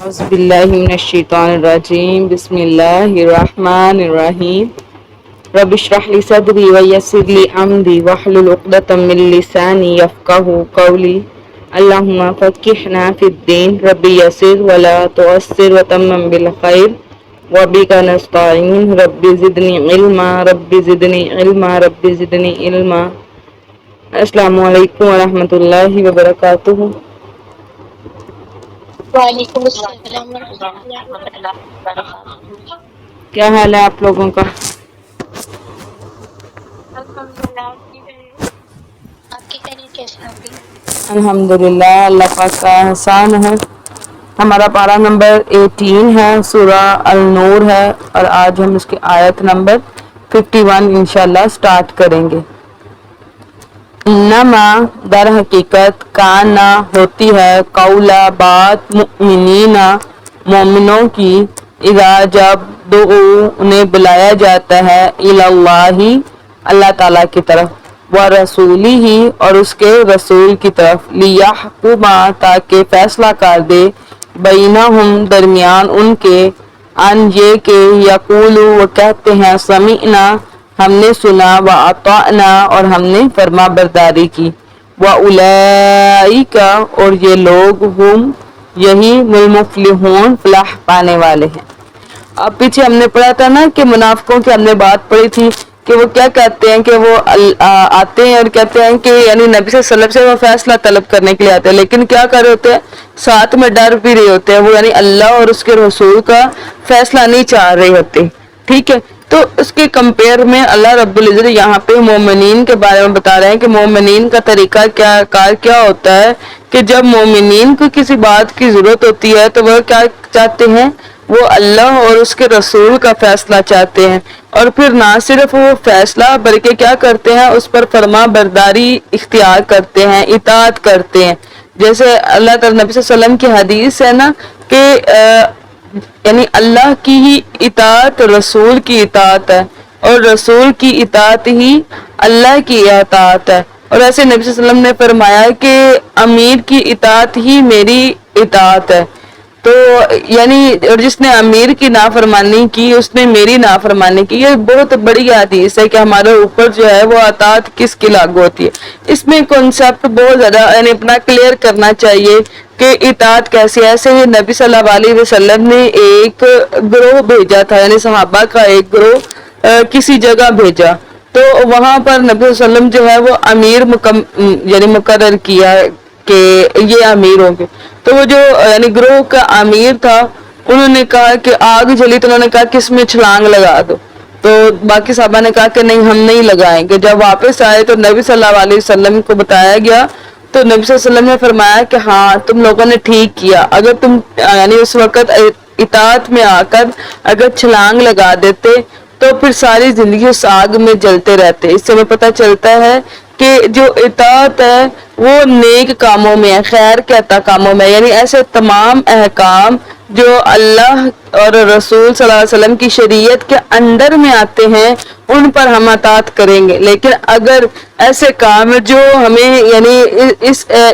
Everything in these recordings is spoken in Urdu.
اعوذ باللہ من الشیطان الرجیم بسم اللہ الرحمن الرحیم رب اشرح لی صدری ویسر لی امری واحلل عقدۃ من لسانی یفقہوا قولی اللہم فقہنا فی الدین رب یسر ولا تعسر وتمم بالخیر وبک نستعین رب زدنی علما رب زدنی علما رب زدنی علما۔ السلام علیکم ورحمۃ اللہ وبرکاتہ۔ وعلیکم السلام ورحمۃ اللہ وبرکاتہ۔ کیا حال ہے آپ لوگوں کا؟ الحمدللہ، آپ کی خیریت کیسی ہو گئی؟ الحمدللہ، اللہ پاک کا احسان ہے۔ ہمارا پارہ نمبر 18 ہے، سورہ النور ہے، اور آج ہم اس کی آیت نمبر 51 انشاءاللہ سٹارٹ کریں گے۔ انما در حقیقت کانا ہوتی ہے قولا بات مؤمنین مومنوں کی، اذا جب دعو انہیں بلایا جاتا ہے اللہ اللہ تعالیٰ کی طرف، ورسولہ اور اس کے رسول کی طرف، لیحکم تاکہ فیصلہ کر دے، بینہم درمیان ان کے، ان یہ کہ یقولوا وہ کہتے ہیں سمعنا ہم نے سنا، واطعنا اور ہم نے فرما برداری کی، واولئک اور یہ لوگ ہم یہی المفلحون فلاح پانے والے ہیں۔ اب پیچھے ہم نے پڑھا تھا نا کہ منافقوں کی ہم نے بات پڑھی تھی کہ وہ کیا کہتے ہیں کہ وہ آتے ہیں اور کہتے ہیں کہ یعنی نبی صلی اللہ علیہ وسلم سے وہ فیصلہ طلب کرنے کے لیے آتے ہیں، لیکن کیا کر رہے ہوتے ہیں؟ ساتھ میں ڈر بھی رہے ہوتے ہیں، وہ یعنی اللہ اور اس کے رسول کا فیصلہ نہیں چاہ رہے ہوتے، ٹھیک ہے۔ تو اس کے کمپیئر میں اللہ رب العزت یہاں پہ مومنین کے بارے میں بتا رہے ہیں کہ مومنین کا طریقہ کیا ہوتا ہے کہ جب مومنین کو کسی بات کی ضرورت ہوتی ہے تو وہ کیا چاہتے ہیں؟ وہ اللہ اور اس کے رسول کا فیصلہ چاہتے ہیں، اور پھر نہ صرف وہ فیصلہ بلکہ کیا کرتے ہیں؟ اس پر فرما برداری اختیار کرتے ہیں، اطاعت کرتے ہیں۔ جیسے اللہ تعالیٰ نبی صلی اللہ علیہ وسلم کی حدیث ہے نا کہ یعنی اللہ کی ہی اطاعت رسول کی اطاعت ہے، اور رسول کی اطاعت ہی اللہ کی اطاعت ہے، اور ایسے نبی صلی اللہ علیہ وسلم نے فرمایا کہ امیر کی اطاعت ہی میری اطاعت ہے۔ تو یعنی اور جس نے امیر کی نافرمانی کی اس نے میری نافرمانی کی۔ یہ بہت بڑی حدیث ہے کہ ہمارے اوپر جو ہے وہ اطاعت کس کی لاگو ہوتی ہے۔ اس میں کنسیپٹ بہت زیادہ یعنی اپنا کلیئر کرنا چاہیے کہ اطاعت کیسے ہے۔ ایسے ہی نبی صلی اللہ علیہ وسلم نے ایک گروہ بھیجا تھا، یعنی صحابہ کا ایک گروہ کسی جگہ بھیجا، تو وہاں پر نبی صلی اللہ علیہ وسلم جو ہے وہ امیر یعنی مقرر کیا کہ یہ امیر ہوں گے۔ تو وہ جو یعنی گروہ کا امیر تھا انہوں نے کہا کہ آگ جلی، تو انہوں نے کہا کہ اس میں چھلانگ لگا دو، تو باقی صحابہ نے کہا کہ نہیں ہم نہیں لگائیں گے۔ جب واپس آئے تو نبی صلی اللہ علیہ وسلم کو بتایا گیا تو نبی صلی اللہ علیہ وسلم نے فرمایا کہ ہاں تم لوگوں نے ٹھیک کیا، اگر تم یعنی اس وقت اطاعت میں آ کر اگر چھلانگ لگا دیتے تو پھر ساری زندگی اس آگ میں جلتے رہتے۔ اس سے ہمیں پتہ چلتا ہے کہ جو اطاعت ہے وہ نیک کاموں میں ہے، خیر کہتا کاموں میں، یعنی ایسے تمام احکام جو اللہ اور رسول صلی اللہ علیہ وسلم کی شریعت کے اندر میں آتے ہیں ان پر ہم اطاعت کریں گے، لیکن اگر ایسے کام جو ہمیں یعنی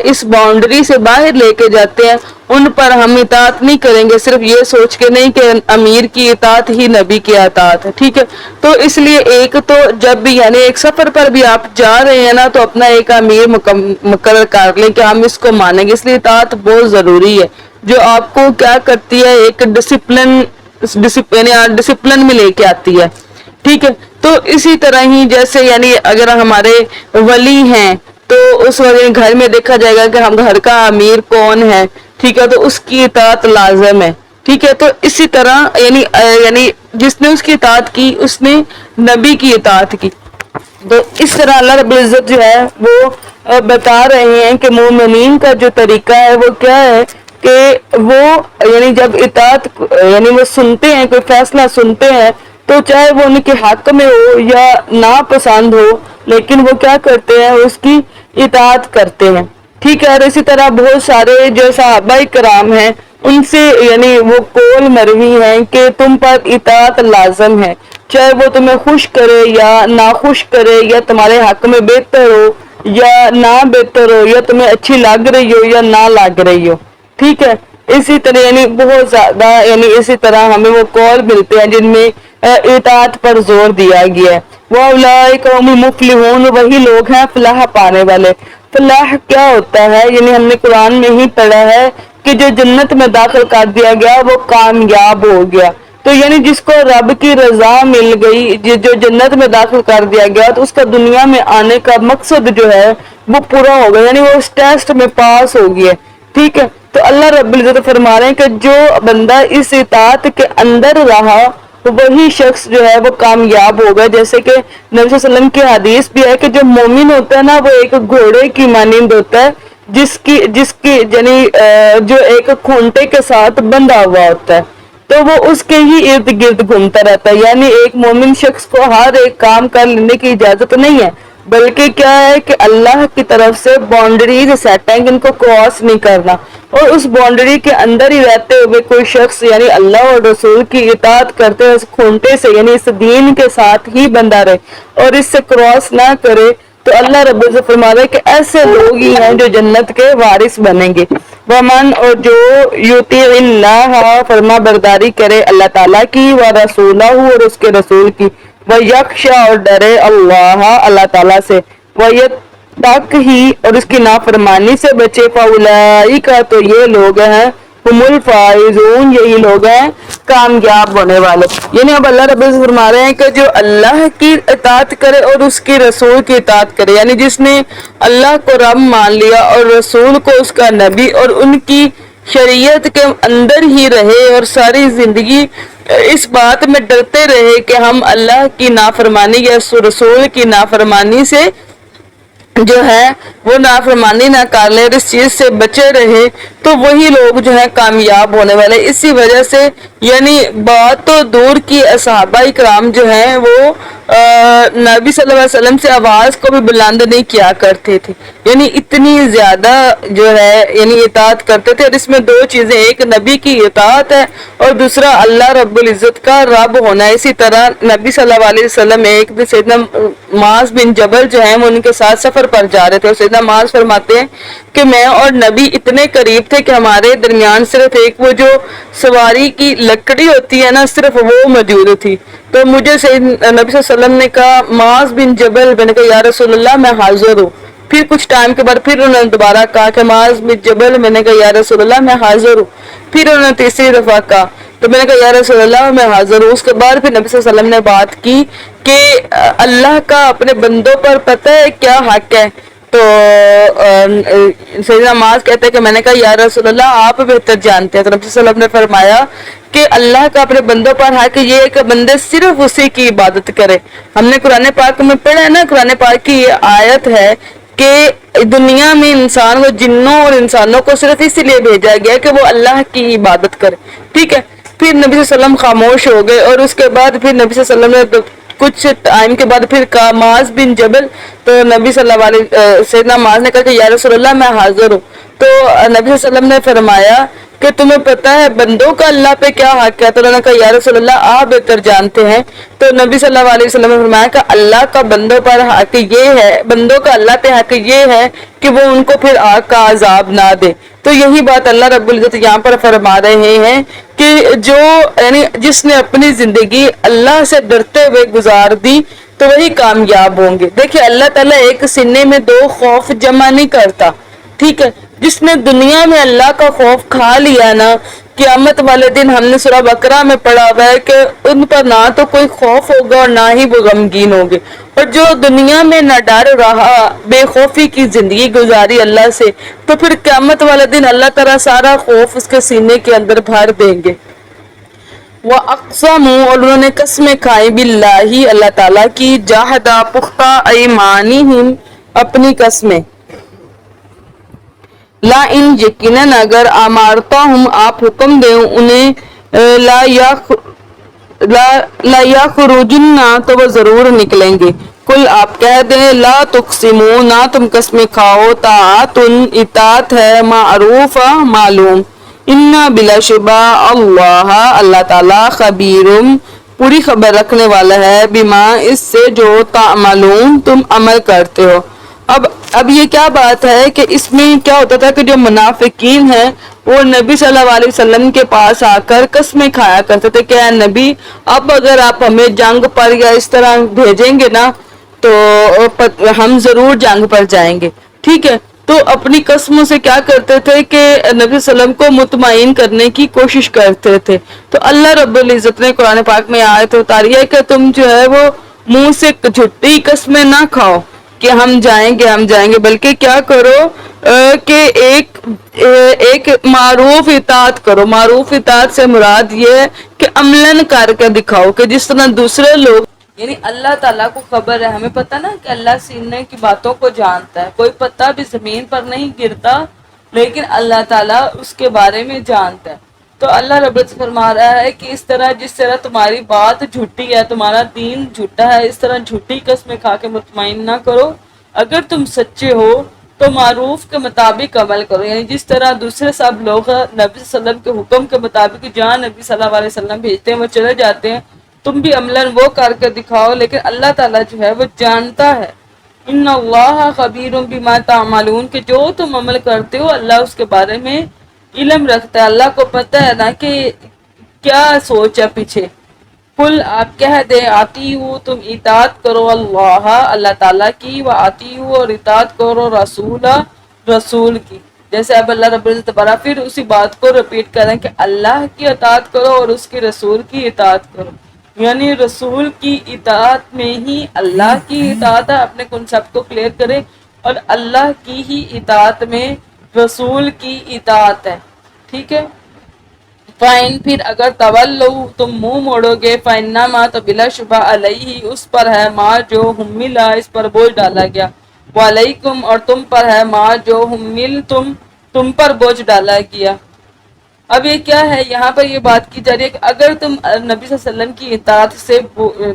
اس باؤنڈری سے باہر لے کے جاتے ہیں ان پر ہم اطاعت نہیں کریں گے، صرف یہ سوچ کے نہیں کہ امیر کی اطاعت ہی نبی کی اطاعت ہے، ٹھیک ہے۔ تو اس لیے ایک تو جب بھی یعنی ایک سفر پر بھی آپ جا رہے ہیں نا تو اپنا ایک امیر مقرر کر لیں کہ ہم اس کو مانیں گے، اس لیے اطاعت بہت ضروری ہے، جو آپ کو کیا کرتی ہے ایک ڈسپلن میں لے کے آتی ہے، ٹھیک ہے۔ تو اسی طرح ہی جیسے یعنی اگر ہمارے ولی ہیں تو اس وقت گھر میں دیکھا جائے گا کہ ہم گھر کا امیر کون ہے، ٹھیک ہے، تو اس کی اطاعت لازم ہے، ٹھیک ہے۔ تو اسی طرح یعنی جس نے اس کی اطاعت کی اس نے نبی کی اطاعت کی۔ تو اس طرح اللہ رب العزت جو ہے وہ بتا رہے ہیں کہ مومنین کا جو طریقہ ہے وہ کیا ہے کہ وہ یعنی جب اطاعت یعنی وہ سنتے ہیں، کوئی فیصلہ سنتے ہیں تو چاہے وہ ان کے حق میں ہو یا ناپسند ہو لیکن وہ کیا کرتے ہیں؟ اس کی اطاعت کرتے ہیں، ٹھیک ہے۔ اور اسی طرح بہت سارے جو صحابہ کرام ہیں ان سے یعنی وہ قول مروی ہیں کہ تم پر اطاعت لازم ہے، چاہے وہ تمہیں خوش کرے یا ناخوش کرے، یا تمہارے حق میں بہتر ہو یا نہ بہتر ہو، یا تمہیں اچھی لگ رہی ہو یا نہ لگ رہی ہو، ٹھیک ہے۔ اسی طرح یعنی بہت زیادہ یعنی اسی طرح ہمیں وہ قول ملتے ہیں جن میں اطاعت پر زور دیا گیا ہے. وَأُولَٰئِكَ هُمُ الْمُفْلِحُونَ، وہی لوگ ہیں فلاح پانے والے. فلاح کیا ہوتا ہے؟ یعنی ہم نے قرآن میں ہی پڑھا ہے کہ جو جنت میں داخل کر دیا گیا وہ کامیاب ہو گیا. تو یعنی جس کو رب کی رضا مل گئی، جو جنت میں داخل کر دیا گیا، تو اس کا دنیا میں آنے کا مقصد جو ہے وہ پورا ہو گیا، یعنی وہ اس ٹیسٹ میں پاس ہو گیا. ٹھیک ہے، تو اللہ رب العزت فرما رہے ہیں کہ جو بندہ اس اطاعت کے اندر رہا وہی شخص جو ہے وہ کامیاب ہوگا. جیسے کہ نبی صلی اللہ علیہ وسلم کی حدیث بھی ہے کہ جو مومن ہوتا ہے نا وہ ایک گھوڑے کی مانند ہوتا ہے جس کی یعنی جو ایک کھونٹے کے ساتھ بندھا ہوا ہوتا ہے، تو وہ اس کے ہی ارد گرد گھومتا رہتا ہے. یعنی ایک مومن شخص کو ہر ایک کام کر لینے کی اجازت نہیں ہے، بلکہ کیا ہے کہ اللہ کی طرف سے باؤنڈریز سیٹ ہیں، ان کو کراس نہیں کرنا، اور اس باؤنڈری کے اندر ہی رہتے ہوئے کوئی شخص یعنی اللہ اور رسول کی اطاعت کرتے ہوئے اس کھونٹے سے یعنی اس دین کے ساتھ ہی بندھا رہے اور اس سے کراس نہ کرے، تو اللہ رب العزت فرما رہے کہ ایسے لوگ ہی ہیں جو جنت کے وارث بنیں گے. ومن، اور جو یطیع اللہ، فرما برداری کرے اللہ تعالیٰ کی، ورسولہ، اور اس کے رسول کی، ویخشی، اور ڈرے اللہ اللہ تعالیٰ سے، ویتقی، اور اس کی نافرمانی سے بچے، فاولئک، تو یہ لوگ ہیں ہم الفائزون، یہی لوگ ہیں کامیاب ہونے والے. یعنی اب اللہ رب العزت فرما رہے ہیں کہ جو اللہ کی اطاعت کرے اور اس کی رسول کی اطاعت کرے، یعنی جس نے اللہ کو رب مان لیا اور رسول کو اس کا نبی اور ان کی شریعت کے اندر ہی رہے اور ساری زندگی اس بات میں ڈرتے رہے کہ ہم اللہ کی نافرمانی یا رسول کی نافرمانی سے جو ہے وہ نافرمانی نہ کر لے اور اس چیز سے بچے رہے، تو وہی لوگ جو ہے کامیاب ہونے والے. اسی وجہ سے یعنی بات تو دور کی صحابہ کرام جو ہیں وہ نبی صلی اللہ علیہ وسلم سے آواز کو بھی بلند نہیں کیا کرتے تھے، یعنی اتنی زیادہ جو ہے یعنی اطاعت کرتے تھے. اور اس میں دو چیزیں، ایک نبی کی اطاعت ہے اور دوسرا اللہ رب العزت کا رب ہونا ہے. اسی طرح نبی صلی اللہ علیہ وسلم ایک دن سیدنا معاذ بن جبل جو ہیں وہ ان کے ساتھ سفر پر جا رہے تھے، اور سیدنا معاذ فرماتے ہیں کہ میں اور نبی اتنے قریب تھے کہ ہمارے درمیان صرف ایک وہ جو سواری کی لکڑی ہوتی ہے نا صرف وہ موجود تھی. تو مجھے نبی صلی اللہ علیہ وسلم نے کہا معاذ بن جبل، میں نے کہا یا رسول اللہ میں حاضر ہوں. پھر کچھ ٹائم کے بعد پھر انہوں نے دوبارہ کہا کہ معاذ بن جبل، میں نے کہا یا رسول اللہ میں حاضر ہوں. پھر انہوں نے تیسری دفعہ کہا تو میں نے کہا یا رسول اللہ میں حاضر ہوں. اس کے بعد پھر نبی صلی اللہ علیہ وسلم نے بات کی کہ اللہ کا اپنے بندوں پر پتہ ہے کیا حق ہے. تو سیدنا معاذ کہتے ہیں کہ میں نے کہا یا رسول اللہ آپ بہتر جانتے ہیں. تو نبی صلی اللہ علیہ وسلم نے فرمایا کہ اللہ کا اپنے بندوں پر حق یہ ہے کہ بندے صرف اسی کی عبادت کرے. ہم نے قرآن پاک میں پڑھا ہے نا، قرآن پاک کی یہ آیت ہے کہ دنیا میں انسان کو جنوں اور انسانوں کو صرف اس لیے بھیجا گیا کہ وہ اللہ کی عبادت کرے. ٹھیک ہے، پھر نبی صلی اللہ علیہ وسلم خاموش ہو گئے اور اس کے بعد پھر نبی صلی اللہ علیہ وسلم نے کچھ ٹائم کے بعد پھر کہا معاذ بن جبل. تو نبی صلی اللہ علیہ سیدنا معاذ نے کہا کہ یا رسول اللہ میں حاضر ہوں. تو نبی صلی اللہ علیہ وسلم نے فرمایا کہ تمہیں پتہ ہے بندوں کا اللہ پہ کیا حق ہے؟ تو انہوں نے کہا یا رسول اللہ آپ بہتر جانتے ہیں. تو نبی صلی اللہ علیہ وسلم نے فرمایا کہ اللہ کا بندوں پر حق یہ ہے، بندوں کا اللہ پہ حق یہ ہے کہ وہ ان کو پھر آگ کا عذاب نہ دے. تو یہی بات اللہ رب العزت یہاں پر فرما رہے ہیں کہ جو یعنی جس نے اپنی زندگی اللہ سے ڈرتے ہوئے گزار دی تو وہی کامیاب ہوں گے. دیکھیں اللہ تعالیٰ ایک سینے میں دو خوف جمع نہیں کرتا. ٹھیک ہے، جس نے دنیا میں اللہ کا خوف کھا لیا نا، قیامت والے دن ہم نے سورہ بقرہ میں پڑھا ہوا ہے کہ ان پر نہ تو کوئی خوف ہوگا اور نہ ہی وہ غمگین ہوں گے. اور جو دنیا میں نہ ڈر رہا، بے خوفی کی زندگی گزاری اللہ سے، تو پھر قیامت والے دن اللہ تعالیٰ سارا خوف اس کے سینے کے اندر بھر دیں گے. وَأَقْسَمُوا، اور انہوں نے قسمیں کھائی، بِاللَّهِ، اللہ تعالیٰ کی، جَاہَدَ پختہ، ایمانہم، اپنی قسمیں، لا ان یقیناً اگر امارتہم آپ حکم دیں انہیں، لا یخرجن، تو وہ ضرور نکلیں گے. کل آپ کہہ دیں لا تقسموا، نہ تم قسمیں کھاؤ، طاعت اطاعت ہے، معروف معلوم، انا بلا شبہ اللہ اللہ تعالیٰ خبیر پوری خبر رکھنے والا ہے، بما اس سے جو تعملون تم عمل کرتے ہو. اب یہ کیا بات ہے کہ اس میں کیا ہوتا تھا کہ جو منافقین ہیں وہ نبی صلی اللہ علیہ وسلم کے پاس آ کر قسمیں کھایا کرتے تھے کہ اے نبی اب اگر آپ ہمیں جنگ پر یا اس طرح بھیجیں گے نا تو ہم ضرور جنگ پر جائیں گے، ٹھیک ہے۔ تو اپنی قسموں سے کیا کرتے تھے کہ نبی صلی اللہ علیہ وسلم کو مطمئن کرنے کی کوشش کرتے تھے۔ تو اللہ رب العزت نے قرآن پاک میں آیت اتاری ہے کہ تم جو ہے وہ منہ سے جھوٹی قسمیں نہ کھاؤ کہ ہم جائیں گے، بلکہ کیا کرو کہ ایک معروف اطاعت کرو۔ معروف اطاعت سے مراد یہ ہے کہ عملاً کر کے دکھاؤ کہ جس طرح دوسرے لوگ، یعنی اللہ تعالیٰ کو خبر ہے، ہمیں پتہ نا کہ اللہ سینے کی باتوں کو جانتا ہے، کوئی پتہ بھی زمین پر نہیں گرتا لیکن اللہ تعالیٰ اس کے بارے میں جانتا ہے۔ تو اللہ رب العزت فرما رہا ہے کہ اس طرح جس طرح تمہاری بات جھوٹی ہے، تمہارا دین جھوٹا ہے، اس طرح جھوٹی قسمیں کھا کے مطمئن نہ کرو۔ اگر تم سچے ہو تو معروف کے مطابق عمل کرو، یعنی جس طرح دوسرے سب لوگ نبی صلی اللہ علیہ وسلم کے حکم کے مطابق جہاں نبی صلی اللہ علیہ وسلم بھیجتے ہیں وہ چلے جاتے ہیں، تم بھی عملاً وہ کر کے دکھاؤ، لیکن اللہ تعالیٰ جو ہے وہ جانتا ہے۔ ان اللہ خبیر بما تعملون، کہ جو تم عمل کرتے ہو اللہ اس کے بارے میں علم رکھتا ہے، اللہ کو پتہ ہے نا کہ کیا سوچ ہے پیچھے۔ کل آپ کہہ دیں آتی ہو تم اطاعت کرو اللہ تعالیٰ کی، و آتی ہو اور اطاعت کرو رسول کی۔ جیسے اب اللہ رب العزت دوبارہ پھر اسی بات کو رپیٹ کریں کہ اللہ کی اطاعت کرو اور اس کے رسول کی اطاعت کرو، یعنی رسول کی اطاعت میں ہی اللہ کی اطاعت ہے، اپنے کنسپٹ کو کلیئر کریں، اور اللہ کی ہی اطاعت میں رسول کی اطاعت ہے، ٹھیک ہے۔ فائن پھر اگر تولو تم منہ موڑو گے، فائنما تو بلا شبہ علیہ اس پر ہے ما جو حملا اس پر بوجھ ڈالا گیا، وعلیکم اور تم پر ہے ما جو حمل تم پر بوجھ ڈالا گیا۔ اب یہ کیا ہے، یہاں پر یہ بات کی جا رہی ہے کہ اگر تم نبی صلی اللہ علیہ وسلم کی اطاعت سے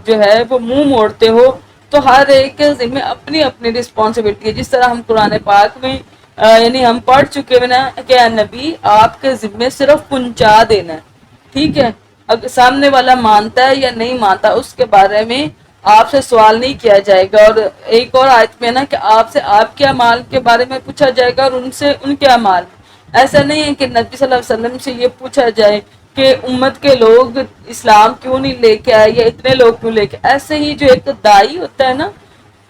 جو ہے وہ منہ موڑتے ہو تو ہر ایک کے ذمہ اپنی اپنی رسپانسبلٹی ہے، جس طرح ہم قرآن پاک میں یعنی ہم پڑھ چکے ہیں نا کہ نبی آپ کے ذمے صرف پہنچا دینا ہے، ٹھیک ہے۔ اگر سامنے والا مانتا ہے یا نہیں مانتا اس کے بارے میں آپ سے سوال نہیں کیا جائے گا، اور ایک اور آیت میں نا کہ آپ سے آپ کے اعمال کے بارے میں پوچھا جائے گا اور ان سے ان کے اعمال۔ ایسا نہیں ہے کہ نبی صلی اللہ علیہ وسلم سے یہ پوچھا جائے کہ امت کے لوگ اسلام کیوں نہیں لے کے آئے یا اتنے لوگ کیوں لے کے، ایسے ہی جو ایک داعی ہوتا ہے نا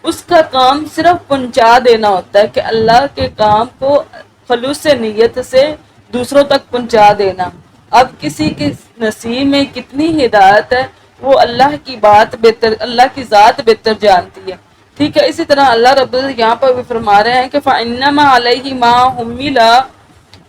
اس کا کام صرف پہنچا دینا ہوتا ہے کہ اللہ کے کام کو خلوص نیت سے دوسروں تک پہنچا دینا۔ اب کسی کے نصیب میں کتنی ہدایت ہے وہ اللہ کی بات بہتر، اللہ کی ذات بہتر جانتی ہے، ٹھیک ہے۔ اسی طرح اللہ رب العزت یہاں پر بھی فرما رہے ہیں کہ فَإِنَّمَا عَلَيْهِ مَا حُمِّلَ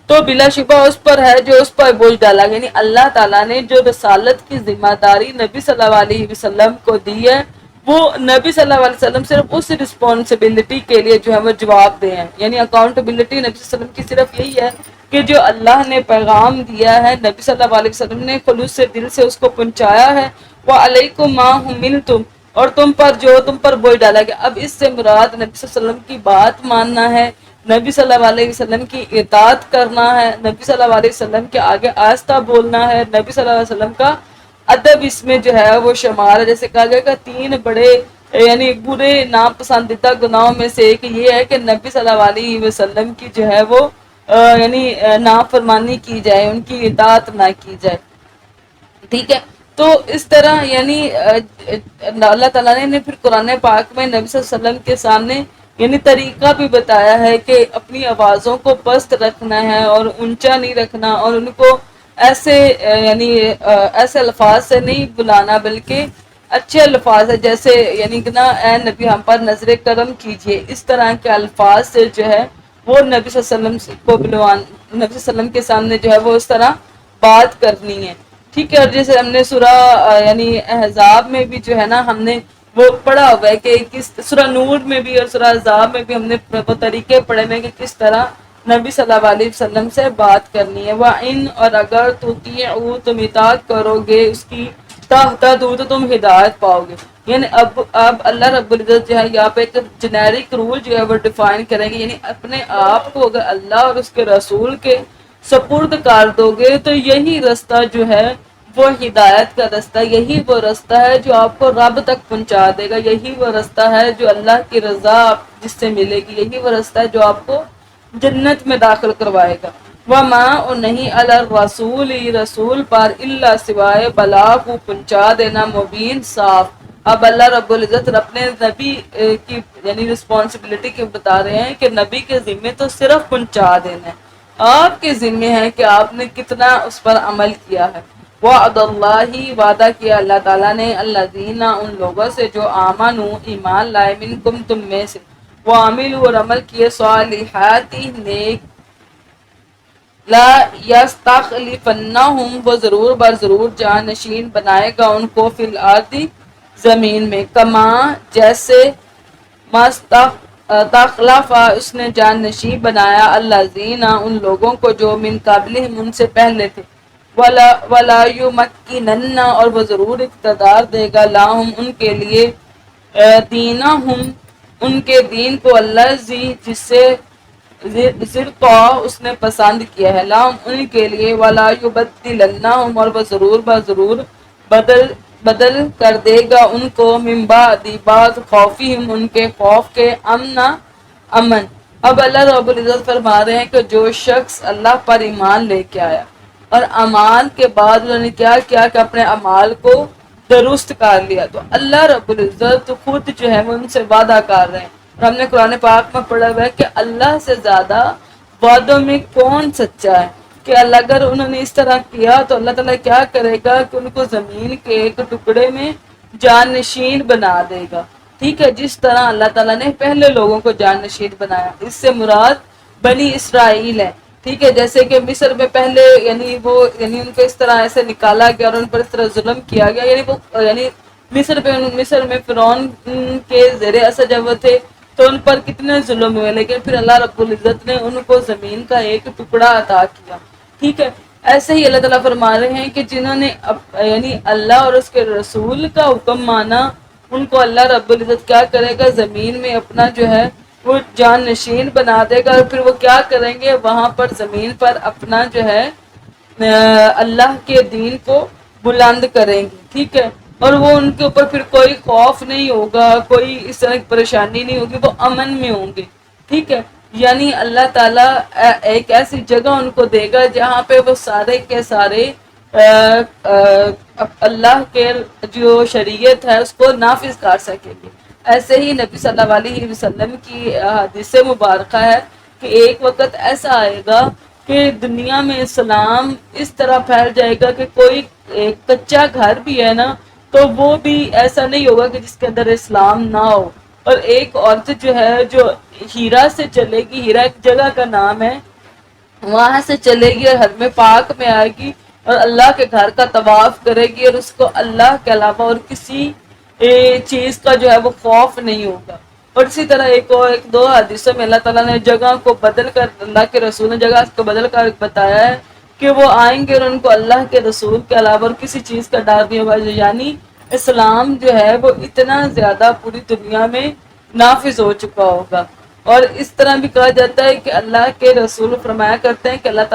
تو بلا شبہ اس پر ہے جو اس پر بوجھ ڈالا، یعنی اللہ تعالیٰ نے جو رسالت کی ذمہ داری نبی صلی اللہ علیہ وسلم کو دی ہے وہ نبی صلی اللہ علیہ وسلم صرف اس رسپانسبلٹی کے لیے جو ہے وہ جواب دے ہیں، یعنی اکاؤنٹبلٹی نبی صلی اللہ علیہ وسلم کی صرف یہی ہے کہ جو اللہ نے پیغام دیا ہے نبی صلی اللہ علیہ وسلم نے خلوص سے دل سے اس کو پہنچایا ہے، وَعَلَيْكُمْ مَا حُمِّلْتُمْ اور تم پر بوجھ ڈالا گیا۔ اب اس سے مراد نبی صلی اللہ علیہ وسلم کی بات ماننا ہے، نبی صلی اللہ علیہ وسلم کی اطاعت کرنا ہے، نبی صلی اللہ علیہ وسلم کے آگے آہستہ بولنا ہے، نبی صلی اللہ علیہ وسلم کا ادب اس میں جو ہے وہ شمار ہے۔ جیسے کہا گیا کہ 3 بڑے یعنی برے ناپسندیدہ گناہوں میں سے ایک یہ ہے کہ نبی صلی اللہ علیہ وسلم کی جو ہے وہ یعنی نافرمانی کی جائے، ان کی اطاعت نہ کی جائے، ٹھیک ہے۔ تو اس طرح یعنی اللہ تعالیٰ نے پھر قرآن پاک میں نبی صلی اللہ علیہ وسلم کے سامنے یعنی طریقہ بھی بتایا ہے کہ اپنی آوازوں کو پست رکھنا ہے اور اونچا نہیں رکھنا، اور ان کو ایسے یعنی ایسے الفاظ سے نہیں بلانا بلکہ اچھے الفاظ ہے، جیسے یعنی کہ نا اے نبی ہم پر نظر کرم کیجئے، اس طرح کے الفاظ سے جو ہے وہ نبی صلی اللہ علیہ وسلم کو نبی صلی اللہ علیہ وسلم کے سامنے جو ہے وہ اس طرح بات کرنی ہے، ٹھیک ہے۔ اور جیسے ہم نے سورہ یعنی احزاب میں بھی جو ہے نا ہم نے وہ پڑھا ہوا ہے کہ کس سورہ نور میں بھی اور سورہ احزاب میں بھی ہم نے وہ طریقے پڑھے ہیں کہ کس طرح نبی صلی اللہ علیہ وسلم سے بات کرنی ہے۔ وَإِنْ اور اگر تُطِيعُوا تم اطاعت کرو گے اس کی تَهْتَدُوا تو تم ہدایت پاؤ گے، یعنی اب اللہ رب العزت جو ہے یہاں پہ ایک جنیرک رول جو ہے وہ ڈیفائن کریں گے، یعنی اپنے آپ کو اگر اللہ اور اس کے رسول کے سپرد کر دو گے تو یہی رستہ جو ہے وہ ہدایت کا رستہ، یہی وہ رستہ ہے جو آپ کو رب تک پہنچا دے گا، یہی وہ رستہ ہے جو اللہ کی رضا جس سے ملے گی، یہی وہ رستہ ہے جو آپ کو جنت میں داخل کروائے گا۔ وَمَا اور نہیں علی الرسول رسول پر الا سوائے بلاغ کو پہنچا دینا مبین صاف۔ اب اللہ رب العزت اپنے نبی کی یعنی رسپانسبلٹی کی بتا رہے ہیں کہ نبی کے ذمے تو صرف پہنچا دینا ہے، آپ کے ذمے ہے کہ آپ نے کتنا اس پر عمل کیا ہے۔ وعد اللہ وعدہ کیا اللہ تعالیٰ نے الذین ان لوگوں سے جو آمنو ایمان لائے منکم تم میں سے، وعملوا اور عمل کیے صالحات نیک، لا یستخلفنہم وہ ضرور بر ضرور جانشین بنائے گا ان کو فی الارض زمین میں، کما جیسے تخلف اس نے جان نشین بنایا الذین ان لوگوں کو جو من قبلہم ان سے پہلے تھے، ولا یمکنن اور وہ ضرور اقتدار دے گا لاہم ان کے لیے دینہم ان کے دین کو الذی جس سے ذرقا اس نے پسند کیا ہے، لاہم ان کے لیے ولا یبدلنہم اور وہ ضرور بدل کر دے گا ان کو من بعد خوفہم ان کے خوف کے امن۔ اب اللہ رب العزت فرما رہے ہیں کہ جو شخص اللہ پر ایمان لے کے آیا اور اعمال کے بعد انہوں نے کیا کیا کہ اپنے اعمال کو درست کر لیا، تو اللہ رب العزت خود جو ہے وہ ان سے وعدہ کر رہے ہیں، اور ہم نے قرآن پاک میں پڑھا ہوا ہے کہ اللہ سے زیادہ وعدوں میں کون سچا ہے، کہ اللہ اگر انہوں نے اس طرح کیا تو اللہ تعالیٰ کیا کرے گا کہ ان کو زمین کے ایک ٹکڑے میں جان نشین بنا دے گا، ٹھیک ہے، جس طرح اللہ تعالیٰ نے پہلے لوگوں کو جان نشین بنایا۔ اس سے مراد بنی اسرائیل ہے، ٹھیک ہے، جیسے کہ مصر میں پہلے یعنی ان کو اس طرح ایسے نکالا گیا اور ان پر اس طرح ظلم کیا گیا، یعنی مصر میں فرعون کے زیر اثر جب وہ تھے تو ان پر کتنے ظلم ہوئے، لیکن پھر اللہ رب العزت نے ان کو زمین کا ایک ٹکڑا عطا کیا، ٹھیک ہے۔ ایسے ہی اللہ تعالیٰ فرما رہے ہیں کہ جنہوں نے یعنی اللہ اور اس کے رسول کا حکم مانا ان کو اللہ رب العزت کیا کرے گا، زمین میں اپنا جو ہے وہ جان نشین بنا دے گا، اور پھر وہ کیا کریں گے، وہاں پر زمین پر اپنا جو ہے اللہ کے دین کو بلند کریں گے، ٹھیک ہے، اور وہ ان کے اوپر پھر کوئی خوف نہیں ہوگا، کوئی اس طرح کی پریشانی نہیں ہوگی، وہ امن میں ہوں گے، ٹھیک ہے۔ یعنی اللہ تعالیٰ ایک ایسی جگہ ان کو دے گا جہاں پہ وہ سارے کے سارے اللہ کے جو شریعت ہے اس کو نافذ کر سکیں گے۔ ایسے ہی نبی صلی اللہ علیہ وسلم کی حدیث مبارکہ ہے کہ ایک وقت ایسا آئے گا کہ دنیا میں اسلام اس طرح پھیل جائے گا کہ کوئی کچا گھر بھی ہے نا تو وہ بھی ایسا نہیں ہوگا کہ جس کے اندر اسلام نہ ہو، اور ایک عورت جو ہے جو ہیرا سے چلے گی، ہیرا ایک جگہ کا نام ہے، وہاں سے چلے گی اور حرم پاک میں آئے گی اور اللہ کے گھر کا طواف کرے گی، اور اس کو اللہ کے علاوہ اور کسی چیز کا جو ہے وہ خوف نہیں ہوگا۔ اور اسی طرح ایک دو حدیثوں میں اللہ تعالیٰ نے جگہ کو بدل کر، اللہ کے رسول نے جگہ کو بدل کر بتایا ہے کہ وہ آئیں گے اور ان کو اللہ کے رسول کے علاوہ اور کسی چیز کا ڈر نہیں ہوگا، یعنی اسلام جو ہے وہ اتنا زیادہ پوری دنیا میں نافذ ہو چکا ہوگا۔ اور اس طرح بھی کہا جاتا ہے کہ اللہ کے رسول فرمایا کرتے ہیں کہ اللہ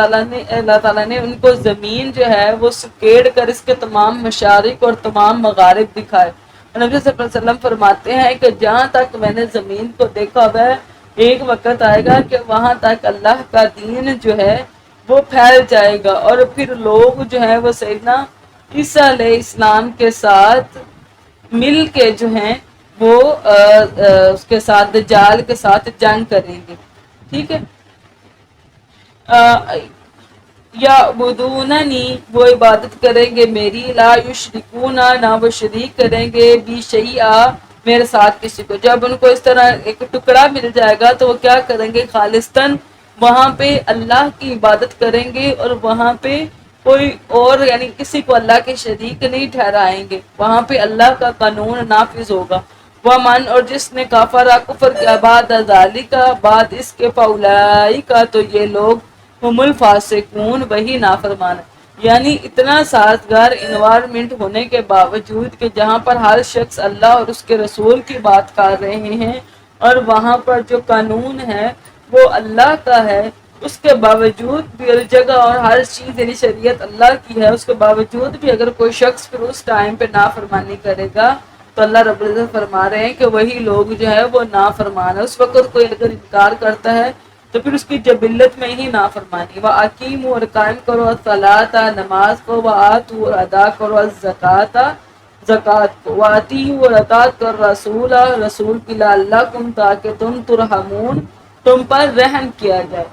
تعالیٰ نے ان کو زمین جو ہے وہ سکیڑ کر اس کے تمام مشارق اور تمام مغارب دکھائے۔ نبی صلی اللہ علیہ وسلم فرماتے ہیں کہ جہاں تک میں نے زمین کو دیکھا ہے ایک وقت آئے گا کہ وہاں تک اللہ کا دین جو ہے وہ پھیل جائے گا، اور پھر لوگ جو ہے وہ سیدنا عیسیٰ علیہ السلام کے ساتھ مل کے جو ہیں وہ اس کے ساتھ دجال کے ساتھ جنگ کریں گے، ٹھیک ہے۔ یا بدوننی وہ عبادت کریں گے میری، لا یشرکون نہ وہ شریک کریں گے بی شیئا میرے ساتھ کسی کو۔ جب ان کو اس طرح ایک ٹکڑا مل جائے گا تو وہ کیا کریں گے، خالصتاً وہاں پہ اللہ کی عبادت کریں گے، اور وہاں پہ کوئی اور یعنی کسی کو اللہ کے شریک نہیں ٹھہرائیں گے، وہاں پہ اللہ کا قانون نافذ ہوگا۔ ومن اور جس نے کافرہ کفر کیا بعد ذالک بعد اس کے فاولئک تو یہ لوگ ہم الفاسقون وہی نافرمان ہے۔ یعنی اتنا سازگار انوائرمنٹ ہونے کے باوجود کہ جہاں پر ہر شخص اللہ اور اس کے رسول کی بات کر رہے ہیں اور وہاں پر جو قانون ہے وہ اللہ کا ہے، اس کے باوجود بھی اور جگہ اور ہر چیز یعنی شریعت اللہ کی ہے، اس کے باوجود بھی اگر کوئی شخص پھر اس ٹائم پہ نافرمانی کرے گا تو اللہ رب العزت فرما رہے ہیں کہ وہی لوگ جو ہے وہ نافرمان ہے۔ اس وقت کوئی اگر انکار کرتا ہے تو پھر اس کی جبلت میں ہی نافرمانی۔ وَأَقِیمُوا اور قائم کرو الصَّلَاةَ نماز کو، وَآتُوا اور ادا کرو الزکاۃ زکوٰۃ کو، وَأَطِیعُوا اور اطاعت کر رسول رسول کی، لعلکم تاکہ تم ترحمون تم پر رحم کیا جائے۔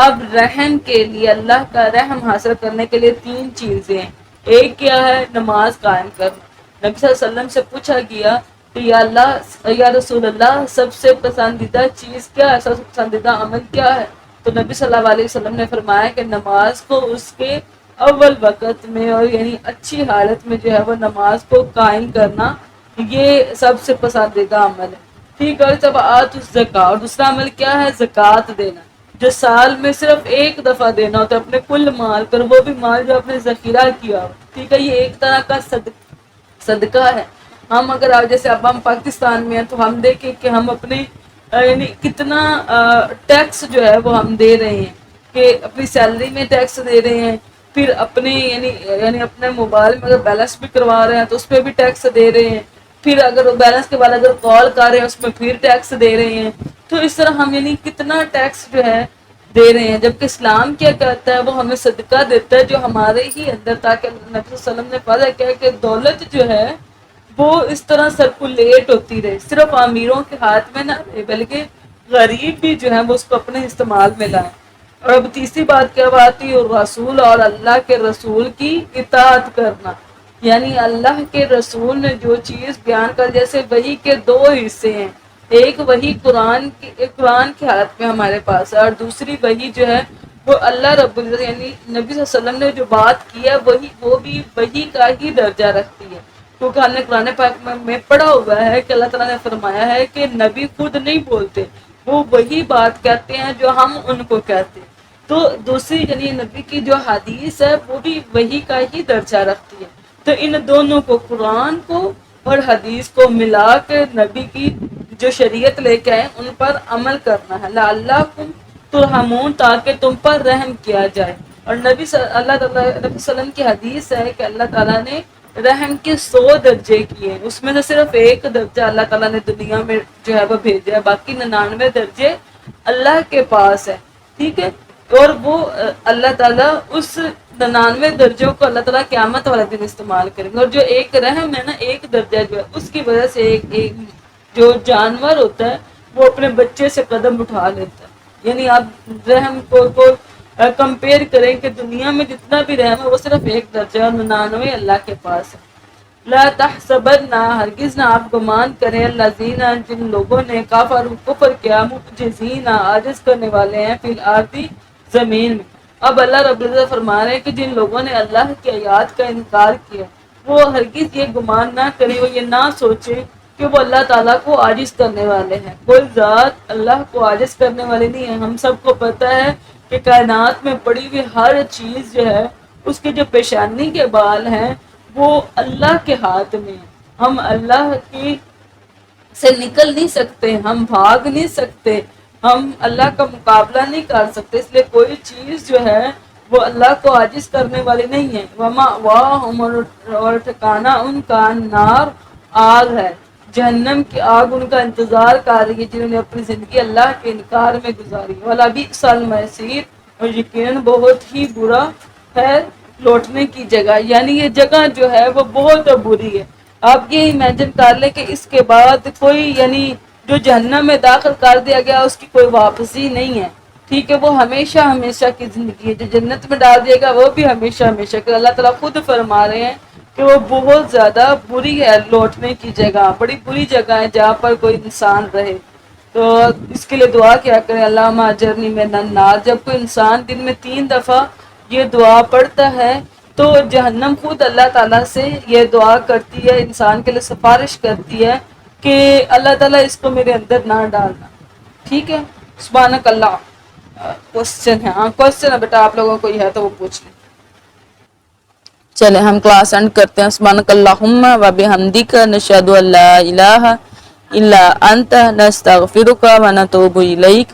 اب رحم کے لیے اللہ کا رحم حاصل کرنے کے لیے تین چیزیں ہیں۔ ایک کیا ہے؟ نماز قائم کرنا۔ نبی صلی اللہ علیہ وسلم سے پوچھا گیا کہ یا اللہ یا رسول اللہ سب سے پسندیدہ چیز کیا ہے، سب سے پسندیدہ عمل کیا ہے؟ تو نبی صلی اللہ علیہ وسلم نے فرمایا کہ نماز کو اس کے اول وقت میں اور یعنی اچھی حالت میں جو ہے وہ نماز کو قائم کرنا یہ سب سے پسندیدہ عمل ہے۔ ٹھیک ہے، جب آت الزکا، اور دوسرا عمل کیا ہے؟ زکوٰۃ دینا، جو سال میں صرف ایک دفعہ دینا ہوتا ہے اپنے کل مال پر، وہ بھی مال جو اپنے ذخیرہ کیا ہو۔ ٹھیک ہے، یہ ایک طرح کا صدقہ ہے۔ ہم اگر جیسے اب ہم پاکستان میں ہیں تو ہم دیکھیں کہ ہم اپنے یعنی کتنا ٹیکس جو ہے وہ ہم دے رہے ہیں، کہ اپنی سیلری میں ٹیکس دے رہے ہیں، پھر اپنے یعنی اپنے موبائل میں اگر بیلنس بھی کروا رہے ہیں تو اس پہ بھی ٹیکس دے رہے ہیں، پھر اگر بیلنس کے بعد اگر کال کر رہے ہیں اس میں پھر ٹیکس دے رہے ہیں۔ تو اس طرح ہم یعنی کتنا ٹیکس جو ہے دے رہے ہیں، جبکہ اسلام کیا کہتا ہے؟ وہ ہمیں صدقہ دیتا ہے جو ہمارے ہی اندر، تاکہ نبی صلی اللہ علیہ وسلم نے فرمایا کیا کہ دولت جو ہے وہ اس طرح سرکولیٹ ہوتی رہے، صرف امیروں کے ہاتھ میں نہ رہے بلکہ غریب بھی جو ہے وہ اس کو اپنے استعمال میں لائیں۔ اور اب تیسری بات کیا آتی ہے؟ رسول اور اللہ کے رسول کی اطاعت کرنا، یعنی اللہ کے رسول نے جو چیز بیان کر، جیسے وحی کے دو حصے ہیں، ایک وحی قرآن کی حالت میں ہمارے پاس ہے، اور دوسری وحی جو ہے وہ اللہ رب العزت یعنی نبی صلی اللہ علیہ وسلم نے جو بات کی ہے وہ بھی وحی کا ہی درجہ رکھتی ہے، کیونکہ ہم نے قرآن پاک میں پڑھا ہوا ہے کہ اللہ تعالیٰ نے فرمایا ہے کہ نبی خود نہیں بولتے، وہ وہی بات کہتے ہیں جو ہم ان کو کہتے ہیں۔ تو دوسری یعنی نبی کی جو حدیث ہے وہ بھی وحی کا ہی درجہ رکھتی ہے۔ تو ان دونوں کو، قرآن کو اور حدیث کو ملا کے نبی کی جو شریعت لے کے آئے ان پر عمل کرنا ہے، لعلکم ترحمون تاکہ تم پر رحم کیا جائے۔ اور نبی صلی اللہ علیہ وسلم کی حدیث ہے کہ اللہ تعالیٰ نے رحم کے 100 درجے کیے، اس میں سے صرف ایک درجہ اللہ تعالیٰ نے دنیا میں جو ہے وہ بھیجا ہے، باقی 99 درجے اللہ کے پاس ہے۔ ٹھیک ہے، اور وہ اللہ تعالیٰ اس 99 درجوں کو اللہ تعالیٰ قیامت والا دن استعمال کریں گے، اور جو ایک رحم ہے نا، ایک درجہ جو ہے اس کی وجہ سے ایک جو جانور ہوتا ہے وہ اپنے بچے سے قدم اٹھا لیتا ہے۔ یعنی آپ رحم کو کمپیئر کریں کہ دنیا میں جتنا بھی رحم ہے وہ صرف ایک درجہ اور 99 اللہ کے پاس ہے۔ لا تحسبن، ہرگز نہ آپ گمان کریں، الذین، جن لوگوں نے کفروا کفر کیا، معجزین، عاجز کرنے والے ہیں، فی الارض، زمین میں۔ اب اللہ رب العزت فرما رہے ہیں کہ جن لوگوں نے اللہ کی آیات کا انکار کیا وہ ہرگز یہ گمان نہ کریں، وہ یہ نہ سوچیں کہ وہ اللہ تعالیٰ کو عاجز کرنے والے ہیں۔ کوئی ذات اللہ کو عاجز کرنے والے نہیں ہے۔ ہم سب کو پتہ ہے کہ کائنات میں پڑی ہوئی ہر چیز جو ہے اس کے جو پیشانی کے بال ہیں وہ اللہ کے ہاتھ میں ہیں۔ ہم اللہ کی سے نکل نہیں سکتے، ہم بھاگ نہیں سکتے، ہم اللہ کا مقابلہ نہیں کر سکتے، اس لیے کوئی چیز جو ہے وہ اللہ کو عاجز کرنے والی نہیں ہے۔ وَمَأْوَاهُمْ، اور ٹھکانہ ان کا نار، آگ ہے، جہنم کی آگ ان کا انتظار کر رہی ہے جنہوں نے اپنی زندگی اللہ کے انکار میں گزاری۔ وَلَبِئْسَ الْمَصِيرُ، اور یقیناً بہت ہی برا ہے لوٹنے کی جگہ، یعنی یہ جگہ جو ہے وہ بہت بری ہے۔ آپ یہ امیجن کر لیں کہ اس کے بعد کوئی یعنی جو جہنم میں داخل کر دیا گیا اس کی کوئی واپسی نہیں ہے۔ ٹھیک ہے، وہ ہمیشہ ہمیشہ کی زندگی ہے۔ جو جنت میں ڈال دیا گا وہ بھی ہمیشہ ہمیشہ کی۔ اللہ تعالیٰ خود فرما رہے ہیں کہ وہ بہت زیادہ بری ہے لوٹنے کی جگہ، بڑی بری جگہ ہے جہاں پر کوئی انسان رہے۔ تو اس کے لیے دعا کیا کریں، اللہم اجرنی من النار۔ جب کوئی انسان دن میں 3 دفعہ یہ دعا پڑھتا ہے تو جہنم خود اللہ تعالیٰ سے یہ دعا کرتی ہے، انسان کے لیے سفارش کرتی ہے کہ اللہ تعالیٰ اس کو میرے اندر نہ ڈالنا۔ ٹھیک ہے، سبحانک اللہ۔ کوشچن ہے، ہاں کوشچن ہے بیٹا، آپ لوگوں کو یہ ہے تو وہ پوچھ لیں۔ چلے ہم کلاس اینڈ کرتے ہیں۔ سبحانک اللہم و بحمدک، نشہد ان لا الہ الا انت، نستغفرک و نتوب الیک۔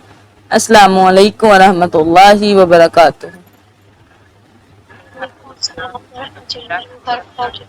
السلام علیکم ورحمۃ اللہ وبرکاتہ. وعلیکم السلام ورحمۃ اللہ وبرکاتہ.